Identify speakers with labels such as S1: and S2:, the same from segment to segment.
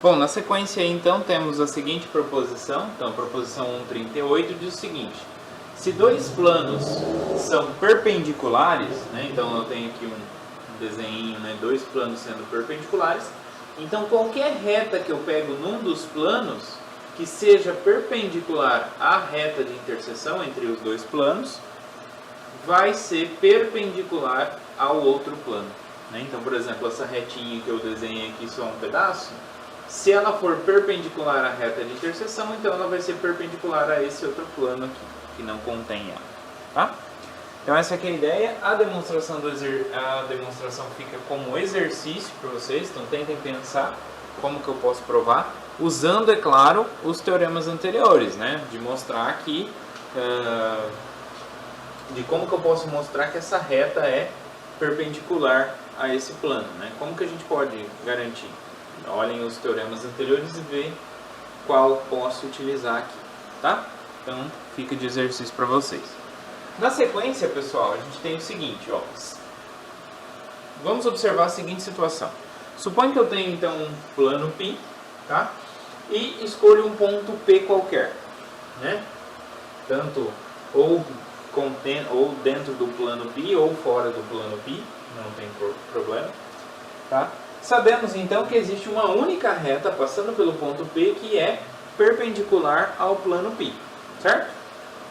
S1: Bom, na sequência então temos a seguinte proposição. Então a proposição 138 diz o seguinte: se dois planos são perpendiculares, né, então eu tenho aqui um desenho, né, dois planos sendo perpendiculares, então qualquer reta que eu pego num dos planos que seja perpendicular à reta de interseção entre os dois planos vai ser perpendicular ao outro plano, né? Então, por exemplo, essa retinha que eu desenhei aqui só um pedaço, se ela for perpendicular à reta de interseção, então ela vai ser perpendicular a esse outro plano aqui, que não contém ela, tá? Então essa aqui é a ideia. A demonstração fica como exercício para vocês, então tentem pensar como que eu posso provar, usando, é claro, os teoremas anteriores, né? De mostrar aqui, de como que eu posso mostrar que essa reta é perpendicular a esse plano, né? Como que a gente pode garantir? Olhem os teoremas anteriores e veem qual posso utilizar aqui, tá? Então fica de exercício para vocês. Na sequência, pessoal, a gente tem o seguinte, ó. Vamos observar a seguinte situação. Suponha que eu tenho então um plano π, tá? E escolho um ponto P qualquer, né? Tanto ou dentro do plano π ou fora do plano π, não tem problema, tá? Sabemos então que existe uma única reta passando pelo ponto P que é perpendicular ao plano π, certo?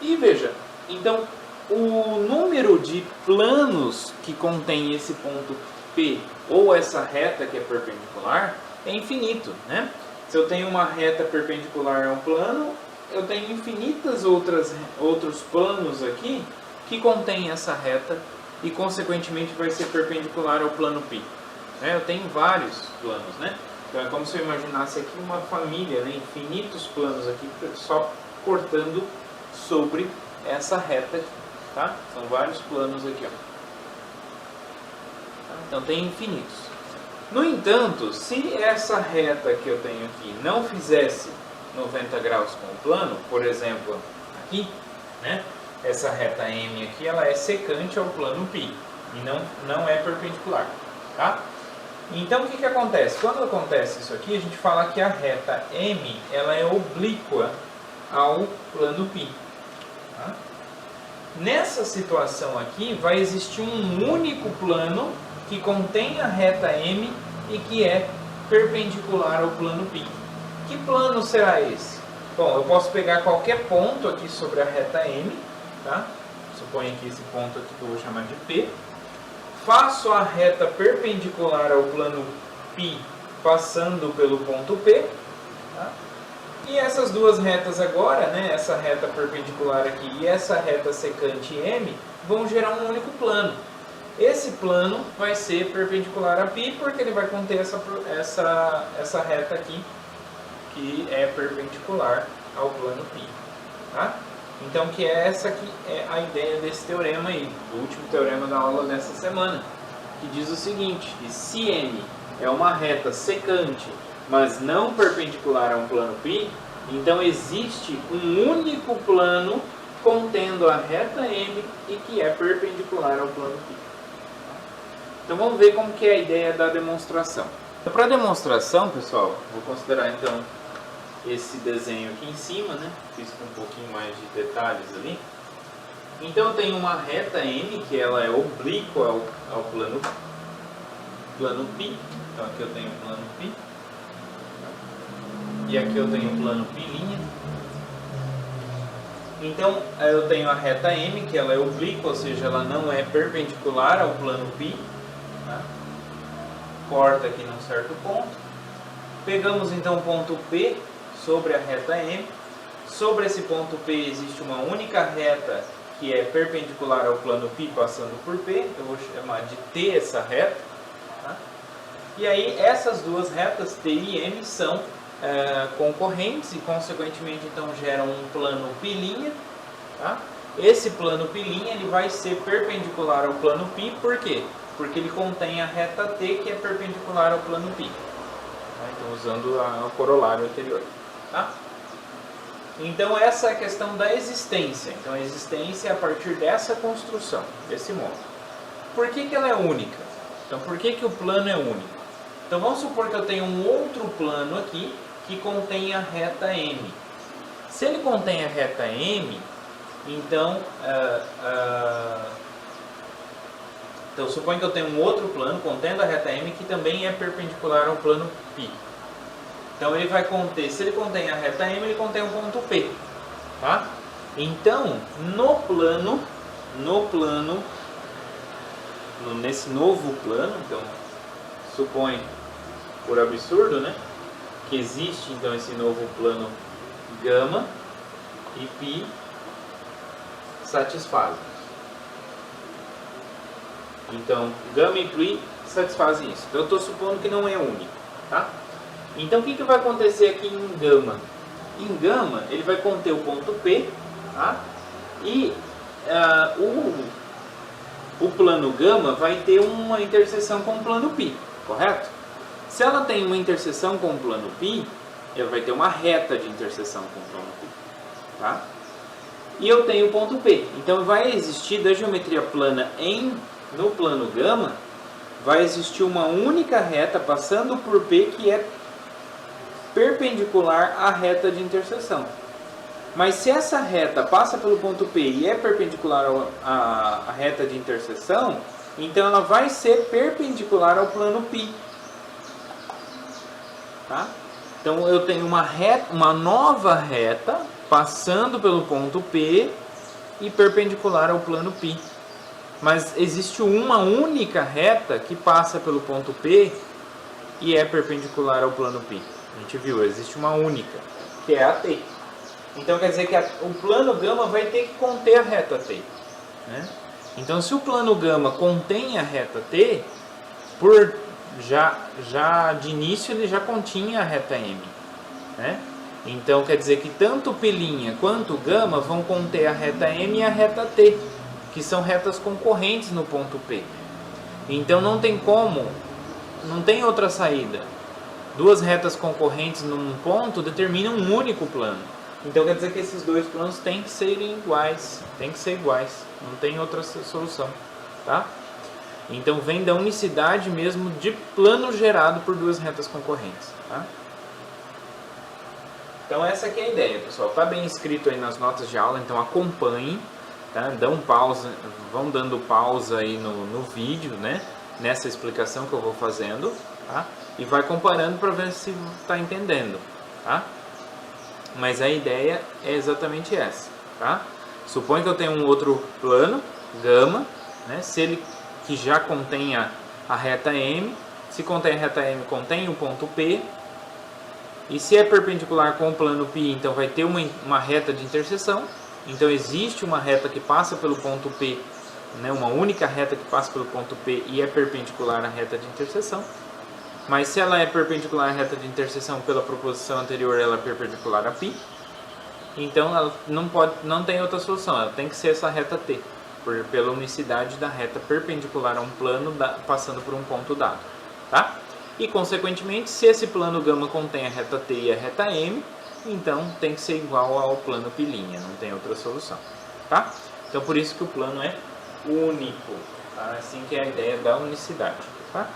S1: E veja, então o número de planos que contém esse ponto P ou essa reta que é perpendicular é infinito, né? Se eu tenho uma reta perpendicular a um plano, eu tenho infinitas outros planos aqui que contêm essa reta e consequentemente vai ser perpendicular ao plano π. Eu tenho vários planos, né? Então é como se eu imaginasse aqui uma família, né? Infinitos planos aqui, só cortando sobre essa reta aqui, tá? São vários planos aqui, ó. Então tem infinitos. No entanto, se essa reta que eu tenho aqui não fizesse 90 graus com o plano, por exemplo, aqui, né? Essa reta M aqui, ela é secante ao plano π e não é perpendicular, tá? Então o que acontece? Quando acontece isso aqui, a gente fala que a reta M ela é oblíqua ao plano π. Tá? Nessa situação aqui, vai existir um único plano que contém a reta M e que é perpendicular ao plano π. Que plano será esse? Bom, eu posso pegar qualquer ponto aqui sobre a reta M, tá? Suponha que esse ponto aqui que eu vou chamar de P. Faço a reta perpendicular ao plano π passando pelo ponto P, tá? E essas duas retas agora, né, essa reta perpendicular aqui e essa reta secante M, vão gerar um único plano. Esse plano vai ser perpendicular a π porque ele vai conter essa reta aqui, que é perpendicular ao plano π. Tá? Então, que essa aqui é a ideia desse teorema aí, o último teorema da aula dessa semana, que diz o seguinte: que se M é uma reta secante, mas não perpendicular a um plano π, então existe um único plano contendo a reta M e que é perpendicular ao plano π. Então vamos ver como que é a ideia da demonstração. Então, para a demonstração, pessoal, vou considerar então esse desenho aqui em cima, né? Fiz com um pouquinho mais de detalhes ali. Então eu tenho uma reta M que ela é oblíqua ao plano π. Então aqui eu tenho o plano π. E aqui eu tenho o plano π'. Então eu tenho a reta M que ela é oblíqua, ou seja, ela não é perpendicular ao plano π. Tá? Corta aqui num certo ponto. Pegamos então o ponto P sobre a reta M. Sobre esse ponto P existe uma única reta que é perpendicular ao plano π passando por P. Eu vou chamar de T essa reta. Tá? E aí essas duas retas, T e M, são concorrentes e consequentemente então geram um plano π'. Tá? Esse plano π' ele vai ser perpendicular ao plano π, por quê? Porque ele contém a reta T que é perpendicular ao plano π. Então, usando o corolário anterior. Tá? Então, essa é a questão da existência. Então, a existência é a partir dessa construção, desse modo. Por que ela é única? Então, por que o plano é único? Então vamos supor que eu tenho um outro plano aqui que contém a reta M. Se ele contém a reta M, então suponho que eu tenho um outro plano contendo a reta M que também é perpendicular ao plano π. Então ele vai conter, se ele contém a reta M, ele contém um ponto P, tá? Então, nesse novo plano, então supõe, por absurdo, né, que existe então esse novo plano gama e π satisfazem. Então, gama e π satisfazem isso. Então eu estou supondo que não é único, tá? Então o que vai acontecer aqui em gama? Em gama ele vai conter o ponto P, tá? E o plano gama vai ter uma interseção com o plano π, correto? Se ela tem uma interseção com o plano π, ela vai ter uma reta de interseção com o plano π, tá? E eu tenho o ponto P. Então vai existir da geometria plana no plano gama, vai existir uma única reta passando por P que é perpendicular à reta de interseção. Mas se essa reta passa pelo ponto P e é perpendicular à reta de interseção, então ela vai ser perpendicular ao plano π. Tá? Então eu tenho uma nova reta passando pelo ponto P e perpendicular ao plano π. Mas existe uma única reta que passa pelo ponto P e é perpendicular ao plano π. A gente viu, existe uma única, que é a T. Então quer dizer que o plano gama vai ter que conter a reta T, né? Então se o plano gama contém a reta T, já de início ele já continha a reta M, né? Então quer dizer que tanto π' quanto gama vão conter a reta M e a reta T, que são retas concorrentes no ponto P. Então não tem outra saída. Duas retas concorrentes num ponto determinam um único plano. Então quer dizer que esses dois planos têm que ser iguais, não tem outra solução, tá? Então vem da unicidade mesmo de plano gerado por duas retas concorrentes, tá? Então essa aqui é a ideia, pessoal. Tá bem escrito aí nas notas de aula, então acompanhem, tá? Vão dando pausa aí no vídeo, né? Nessa explicação que eu vou fazendo, tá? E vai comparando para ver se está entendendo, tá? Mas a ideia é exatamente essa, tá? Suponho que eu tenho um outro plano, gama, né? Se ele que já contém a reta M, se contém a reta M, contém o ponto P, e se é perpendicular com o plano π, então vai ter uma reta de interseção. Então existe uma reta que passa pelo ponto P, né? Uma única reta que passa pelo ponto P e é perpendicular à reta de interseção. Mas se ela é perpendicular à reta de interseção pela proposição anterior, ela é perpendicular a π. Então ela não tem outra solução, ela tem que ser essa reta T, pela unicidade da reta perpendicular a um plano passando por um ponto dado, tá? E consequentemente, se esse plano gama contém a reta T e a reta M, então tem que ser igual ao plano π', não tem outra solução, tá? Então por isso que o plano é único, tá? Assim que é a ideia da unicidade, tá?